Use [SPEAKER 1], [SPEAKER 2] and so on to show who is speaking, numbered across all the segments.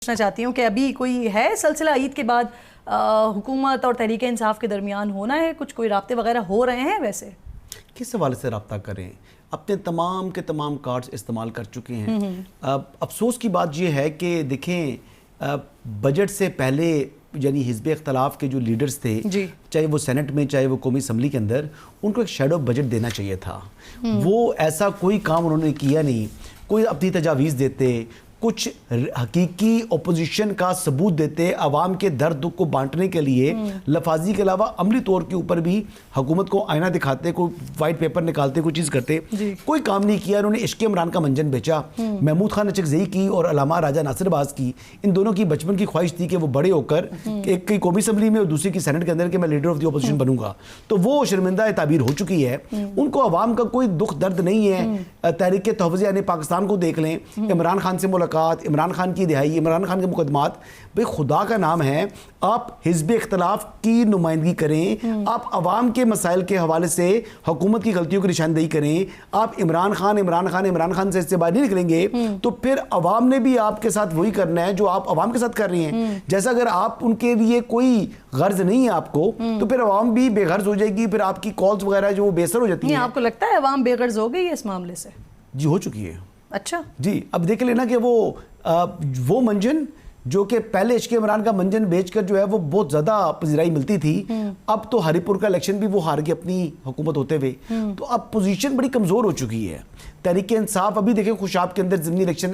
[SPEAKER 1] पूछना चाहती हूँ कि अभी कोई है सिलसिला ईद के बाद हुकूमत और तहरीक इंसाफ के दरमियान होना है, कुछ कोई राब्ते वगैरह हो रहे हैं? वैसे
[SPEAKER 2] किस हवाले से रब्ता करें? अपने तमाम के तमाम कार्ड्स इस्तेमाल कर चुके हैं। अफसोस की बात यह है कि देखें, बजट से पहले यानी हिज़्ब इख्तलाफ के जो लीडर्स थे, चाहे वो सेनेट में चाहे वो कौमी असम्बली के अंदर, उनको एक शेडो बजट देना चाहिए था। वो ऐसा कोई काम उन्होंने किया नहीं। कोई अपनी तजावीज़ देते, कुछ हकीकी ओपोजिशन का सबूत देते, आवाम के दर्द दुख को बांटने के लिए लफाजी के अलावा अमली तौर के ऊपर भी हुकूमत को आईना दिखाते, कोई वाइट पेपर निकालते, कोई चीज़ करते। कोई काम नहीं किया। उन्होंने इश्क इमरान का मंजन बेचा, महमूद खान अचकज़ई की और अलामा राजा नासिर अब्बास की, इन दोनों की बचपन की ख्वाहिश थी कि वो बड़े होकर एक की कौमी असम्बली में और दूसरी की सेनेट के अंदर कि मैं लीडर ऑफ द ओपोजिशन बनूंगा। तो वो शर्मिंदा ताबीर हो चुकी है। उनको आवाम का कोई दुख दर्द नहीं है। तहरीक तहफ़्फ़ुज़ यानी पाकिस्तान को देख लें, इमरान खान से मुलाकात, इमरान खान की रिहाई, इमरान खान के मुकदमात। भाई खुदा का नाम है, आप हिज़्ब इख्तलाफ की नुमाइंदगी करें, आप अवाम के मसाइल के हवाले से हुकूमत की गलतियों की निशानदेही करें। आप इमरान खान से इससे बाहर नहीं निकलेंगे तो फिर अवाम ने भी आपके साथ वही करना है जो आप अवाम के साथ कर रही हैं। जैसा अगर आप उनके लिए कोई गर्ज नहीं है आपको, तो फिर अवाम भी बेगर्ज हो जाएगी, फिर आपकी कॉल्स वगैरह जो बेसर हो जाती है।
[SPEAKER 1] आपको लगता है अवाम बेगर्ज हो गई है इस मामले से?
[SPEAKER 2] जी हो चुकी है।
[SPEAKER 1] अच्छा
[SPEAKER 2] जी, अब देख लेना कि वो मंजन जो कि पहले इश्क इमरान का मंजन बेचकर जो है वो बहुत ज़्यादा पजीराई मिलती थी, अब तो हरिपुर का इलेक्शन भी वो हार गई अपनी हुकूमत होते हुए। तो अब पोजीशन बड़ी कमज़ोर हो चुकी है। तहरीक इंसाफ अभी देखें खुशाब के अंदर ज़मीनी इलेक्शन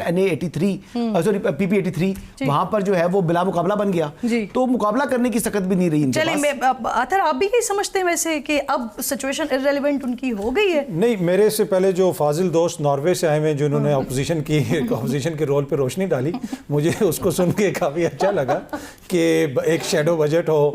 [SPEAKER 2] PP83 वहाँ पर जो है वो बिला मुकाबला बन गया, तो मुकाबला करने की सकत भी नहीं रही।
[SPEAKER 1] चलिए आतर, आप भी यही समझते हैं वैसे कि अब सिचुएशन इररिलेवेंट उनकी हो गई है?
[SPEAKER 3] नहीं, मेरे से पहले जो फाजिल दोस्त नॉर्वे से आए हुए जिन्होंने अपोजिशन के रोल पे रोशनी डाली, मुझे उसको सुन के काफ़ी अच्छा लगा कि एक शेडो बजट हो,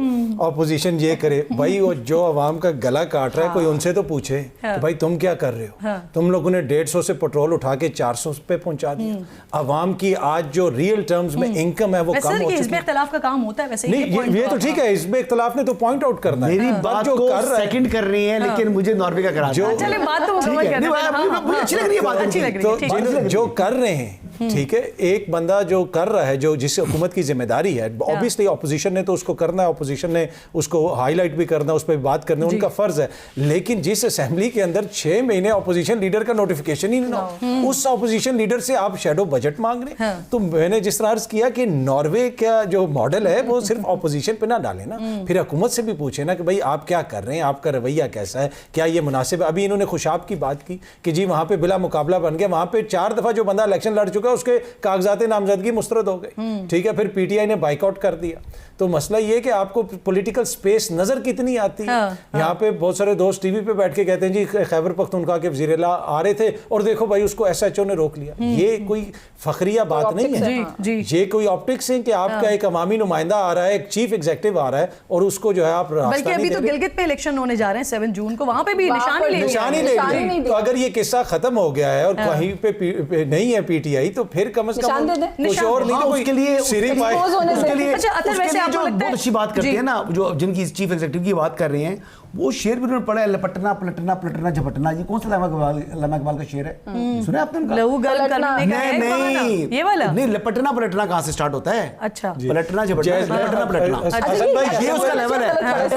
[SPEAKER 3] अपोजिशन ये करे। भाई वो जो अवाम का गला काट रहा है, कोई उनसे तो पूछे कि भाई तुम क्या कर रहे हो? तुम लोगों ने 150 से पेट्रोल उठा के 400 पे पहुंचा दिया। अवाम की आज जो रियल टर्म्स में इनकम है वो कम हो चुकी है।
[SPEAKER 1] हिज़्ब इख्तिलाफ का काम होता है वैसे।
[SPEAKER 3] नहीं, ये तो ठीक है, हिज़्ब इख्तिलाफ ने तो पॉइंट आउट करना है।
[SPEAKER 2] मेरी बात को सेकंड कर रही है, लेकिन मुझे नॉर्वे का करा
[SPEAKER 1] चलिए बात तो मुकम्मल कर रहे हैं।
[SPEAKER 2] अच्छी लग रही है बात,
[SPEAKER 1] अच्छी लग रही है।
[SPEAKER 3] जो कर रहे हैं, ठीक है, एक बंदा जो कर रहा है, जो जिस हुकूमत की जिम्मेदारी है, ऑब्वियसली अपोजिशन ने तो उसको करना है, अपोजिशन ने उसको हाईलाइट भी करना, उस पर बात करना उनका फर्ज है। लेकिन जिस असेंबली के अंदर 6 महीने अपोजिशन लीडर का नोटिफिकेशन ही ना हो, उस अपोजिशन लीडर से आप शेडो बजट मांग रहे हैं। तो मैंने जिस तरह अर्ज किया कि नॉर्वे का जो मॉडल है वो सिर्फ अपोजिशन पे ना डाले ना, फिर हुकूमत से भी पूछे ना कि भाई आप क्या कर रहे हैं, आपका रवैया कैसा है, क्या ये मुनासिब है। अभी इन्होंने खुशाब की बात की कि जी वहां पे बिला मुकाबला बन गया, वहां पे 4 दफा जो बंदा इलेक्शन लड़ चुका उसके कागजात नामजदगी मुस्तरद हो गए, ठीक है, फिर पीटीआई ने बाइकआउट कर दिया। तो मसला ये कि आपको पॉलिटिकल स्पेस नजर कितनी आती है। यहाँ पे बहुत सारे दोस्त टीवी पे बैठ के कहते हैं जी खैबर पख्तूनख्वा के वज़ीर-ए-आला आ रहे थे और देखो भाई उसको SHO ने रोक लिया। ये कोई फखरिया बात नहीं है, ये कोई ऑप्टिक्स है कि आपका एक अवामी नुमाइंदा आ रहा है, एक चीफ एग्जीक्यूटिव आ रहा है और उसको जो है आप
[SPEAKER 1] बल्कि अभी तो गिलगित पे इलेक्शन होने जा रहे हैं 7 जून को, वहां पे भी निशान ही ले।
[SPEAKER 3] तो अगर ये किस्सा खत्म हो गया है और कहीं पे नहीं है पीटीआई, तो फिर कम से कम कुछ और नहीं,
[SPEAKER 2] उसके लिए
[SPEAKER 1] जो
[SPEAKER 2] बहुत अच्छी बात करते हैं ना, जो जिनकी चीफ एग्जीक्यूटिव की बात कर रहे हैं, वो शेर भी उन्होंने पढ़ा है, लपटना पलटना पलटना झपटना। ये कौन सा अल्लामा इकबाल का शेर है? सुना आपने उनका? नहीं,
[SPEAKER 1] ये वाला
[SPEAKER 2] नहीं, लपटना पलटना कहाँ से स्टार्ट होता है?
[SPEAKER 1] अच्छा,
[SPEAKER 2] पलटना झपटना, लपटना पलटना, ये उसका लेवल है।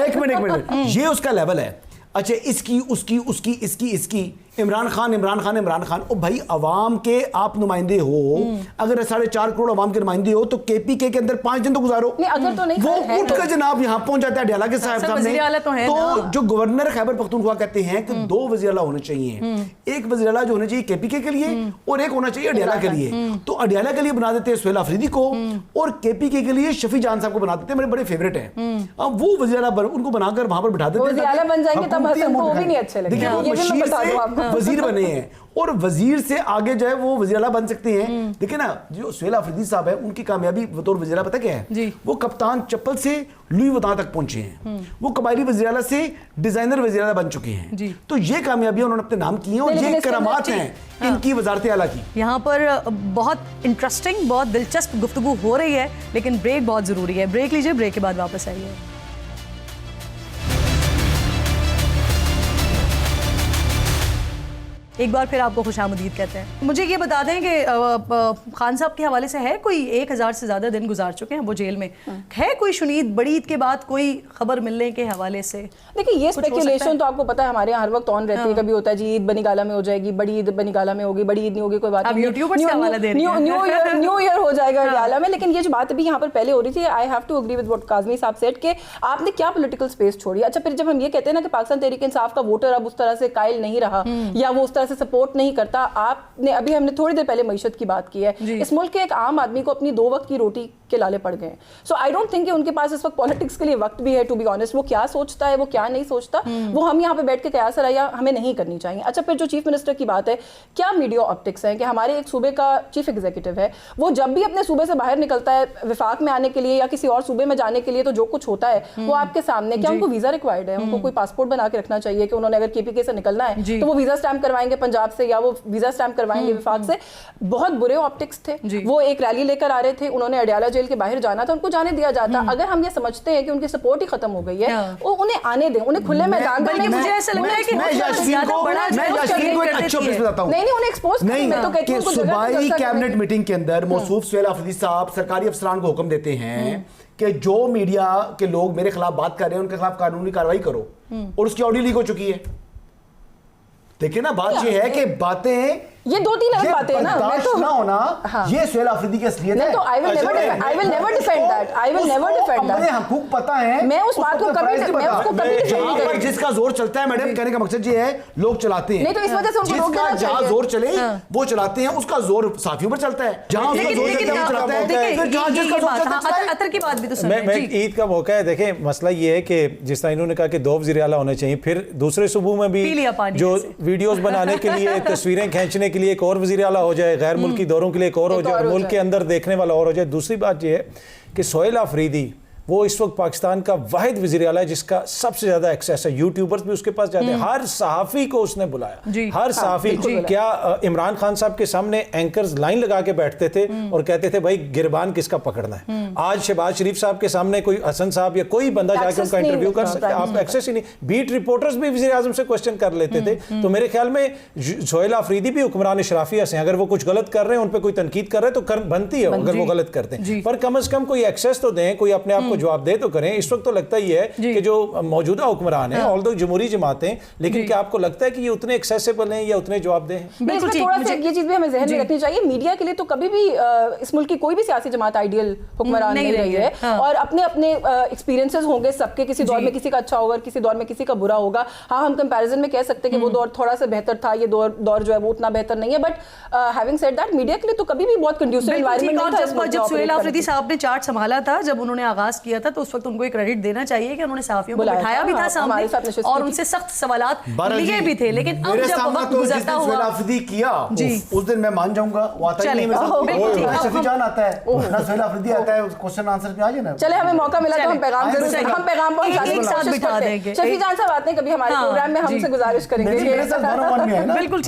[SPEAKER 2] एक मिनट, ये उसका लेवल है। अच्छा, इसकी उसकी उसकी इसकी इसकी इमरान खान। ओ भाई, अवाम के आप नुमाइंदे हो, अगर 4.5 करोड़ अवाम के नुमाइंदे हो तो KPK के अंदर 5 दिन तो गुजारो।
[SPEAKER 4] अगर तो नहीं,
[SPEAKER 2] वो उठ कर जनाब यहाँ पहुंच जाता है अडयाला के साहब सामने। तो जो गवर्नर खैबर पख्तूनख्वा कहते हैं कि 2 वज़ीर-ए-आला होने चाहिए, एक वज़ीर-ए-आला जो होने चाहिए KPK के लिए और एक होना चाहिए अडयाला के लिए। तो अडयाला के लिए बना देते हैं सुहेल अफरीदी को और KPK के लिए शफी जान साहब को बना देते हैं, मेरे बड़े फेवरेट हैं। अब वो वज़ीर-ए-आला उनको बनाकर वहां पर बिठा देते हैं, वजीर बने हैं और वजीर से आगे जो है वो वज़ीर-ए-आला बन सकते हैं। देखिए ना, जो सुहेल अफरीदी साहब है, उनकी कामयाबी बतौर वज़ीर-ए-आला पता क्या है? वो कप्तान चप्पल से लुई वुइटन तक पहुंचे हैं। वो कबायली वज़ीर-ए-आला से डिजाइनर वज़ीर-ए-आला बन चुके हैं। तो ये कामयाबियां उन्होंने अपने नाम की हैं और ये करामात हैं इनकी वज़ारत आला की।
[SPEAKER 1] यहाँ पर बहुत इंटरेस्टिंग, बहुत दिलचस्प गुफ्तगू हो रही है, लेकिन ब्रेक बहुत जरूरी है। ब्रेक लीजिए, ब्रेक के बाद वापस आइए। एक बार फिर आपको खुशामदीद कहते हैं। मुझे ये बता दें कि खान साहब के हवाले से है कोई 1000 से ज़्यादा दिन गुजार चुके हैं वो जेल में, है कोई शुनीद बड़ी ईद के बाद कोई खबर मिलने के हवाले से?
[SPEAKER 4] देखिए ये स्पेकुलेशन तो आपको पता है हमारे यहाँ हर वक्त ऑन रहती है। कभी होता है जी ईद बनीगाला में हो जाएगी, बड़ी ईद बनीगाला में होगी, बड़ी ईद नहीं होगी, कोई बात नहीं, न्यू ईयर हो जाएगा बनीगाला में। लेकिन ये जो बात अभी यहाँ पर पहले हो रही थी, I have to agree with what Kazmi साहब सेड कि आपने क्या पॉलिटिकल स्पेस छोड़ी। अच्छा फिर जब हम ये कहते हैं ना कि पाकिस्तान तहरीक इंसाफ का वोटर अब उस तरह से कायल नहीं रहा या वो उस तरह से सपोर्ट नहीं करता, आपने अभी हमने थोड़ी देर पहले मईशत की बात की है, इस मुल्क के एक आम आदमी को अपनी 2 वक्त की रोटी के लाले पड़ गए। सो आई डोंट थिंक कि उनके पास इस वक्त पॉलिटिक्स के लिए वक्त भी है, टू बी ऑनेस्ट। वो क्या सोचता है, वो क्या नहीं सोचता, वो हम यहाँ पे बैठ के कयास रहा हमें नहीं करनी चाहिए। अच्छा फिर जो चीफ मिनिस्टर की बात है, क्या मीडिया ऑप्टिक्स है कि हमारे एक सूबे का चीफ एग्जीक्यूटिव है, वो जब भी अपने सूबे से बाहर निकलता है विफाक में आने के लिए या किसी और सूबे में जाने के लिए, तो जो कुछ होता है वो आपके सामने, क्या उनको वीजा रिक्वायर्ड है, उनको कोई पासपोर्ट बना के रखना चाहिए कि उन्होंने अगर केपीके से निकलना है तो वो वीजा स्टैम्प करवाएंगे पंजाब से या वो वीजा स्टैम्प करवाएंगे विफाक से। बहुत बुरे ऑप्टिक्स थे। वो एक रैली लेकर आ रहे थे, उन्होंने अडयाला जेल के बाहर जाना था, उनको जाने दिया जाता। अगर हम ये समझते हैं कि उनकी सपोर्ट ही खत्म हो गई है, वो उन्हें आने दें, उन्हें खुले मैदान में।
[SPEAKER 1] मुझे ऐसा लगता है कि
[SPEAKER 4] नहीं उन्हें एक्सपोज करें। मैं तो कहती हूं
[SPEAKER 2] सूबाई कैबिनेट मीटिंग के अंदर मौसूफ सुहेल अफरीदी साहब सरकारी अफसरान को हुक्म देते हैं कि जो मीडिया के लोग मेरे खिलाफ बात कर रहे हैं उनके खिलाफ कानूनी कार्रवाई करो, और उसकी ऑडियो लीक हो चुकी है। देखिए ना, बात ये है कि बातें
[SPEAKER 4] ये 2-3 अलग बातें हैं ना, मैं तो
[SPEAKER 2] ना होना ये सुहेल अफरीदी की असलियत है।
[SPEAKER 4] तो I will never defend that.
[SPEAKER 2] अपने हकूक पता है,
[SPEAKER 4] मैं उस बात को कभी डिफेंड नहीं करूंगी।
[SPEAKER 2] जिसका जोर चलता है मैडम, कहने का मकसद ये है लोग चलाते हैं,
[SPEAKER 4] नहीं तो इस वजह से उनको रोक देना चाहिए।
[SPEAKER 2] जहां जोर चले वो चलाते हैं, उसका जोर साथियों पर चलता है, जहां उसका जोर चलता है वो चलाता है।
[SPEAKER 1] अतर की बात भी तो सुनिए।
[SPEAKER 3] मैं ईद का मौका है, देखें मसला ये है कि जिस तरह इन्होंने कहा कि 2 वज़ीर आला होने चाहिए, फिर दूसरे सूबों में भी जो वीडियोस बनाने के लिए, तस्वीरें खींचने के लिए एक और वज़ीर हो जाए, गैर मुल्की दौरों के लिए एक और हो जाए, मुल्क के अंदर देखने वाला और हो जाए। दूसरी बात यह है कि सुहेल अफरीदी वो इस वक्त पाकिस्तान का वाहिद वज़ीर आला है जिसका सबसे ज्यादा एक्सेस है। यूट्यूबर्स भी उसके पास जाते हैं, हर सहाफ़ी को उसने बुलाया, हर सहाफ़ी को। क्या इमरान खान साहब के सामने एंकर्स लाइन लगा के बैठते थे और कहते थे भाई गिरबान किसका पकड़ना है। आज शहबाज शरीफ साहब के सामने कोई हसन साहब या कोई बंदा जाके उनका इंटरव्यू कर सकता है, आप एक्सेस ही नहीं। बीट रिपोर्टर्स भी वज़ीर आज़म से क्वेश्चन कर लेते थे। तो मेरे ख्याल में सुहेल अफरीदी भी हुक्मरान शराफिया से, अगर वो कुछ गलत कर रहे हैं, उन पर कोई तनकीद कर रहे हैं तो बनती है अगर वो गलत करते हैं, पर कम अज कम कोई एक्सेस तो दें, कोई अपने आप को जवाब दे तो करें। इस वक्त तो लगता ही है कि जो मौजूदा हुक्मरान है, ऑल्दो जमहूरी जमातें, लेकिन क्या आपको लगता है कि ये उतने एक्सेसिबल हैं या उतने जवाबदेह हैं?
[SPEAKER 4] बिल्कुल ठीक। थोड़ा सा ये चीज भी हमें ज़हन में रखनी चाहिए, मीडिया के लिए तो कभी भी इस मुल्क की कोई भी सियासी जमात आइडियल हुक्मरान नहीं रही है, और अपने अपने एक्सपीरियंसेस होंगे सबके, किसी दौर में किसी का अच्छा होगा, किसी दौर में किसी का बुरा होगा। हाँ, हम कंपैरिजन में कह सकते हैं कि वो दौर थोड़ा सा बेहतर था, ये दौर जो है वो उतना बेहतर नहीं है, but having said that media के लिए तो कभी भी बहुत कंड्यूसिव एनवायरनमेंट था।
[SPEAKER 1] जब सुहेल अफरीदी साहब ने चार्ट संभाला था, जब उन्होंने आगाज किया था, तो उस वक्त उनको एक क्रेडिट देना चाहिए कि उन्होंने सहाफियों को बिठाया भी था सामने और उनसे सख्त सवालात लिए भी थे। लेकिन अब जब वक्त गुजरता हुआ
[SPEAKER 2] किया उस दिन मैं मान जाऊंगा, वो आता ही नहीं मेरे साथ। शफी जान आता है ना, सुहेल अफरीदी आता है, क्वेश्चन आंसर में आ जाए ना।
[SPEAKER 4] चले, हमें मौका मिला तो हम पैगाम पहुंचाने की कोशिश करते हैं। शफी जान साहब आते हैं कभी हमारे प्रोग्राम में, हमसे गुजारिश करेंगे।
[SPEAKER 1] बिल्कुल।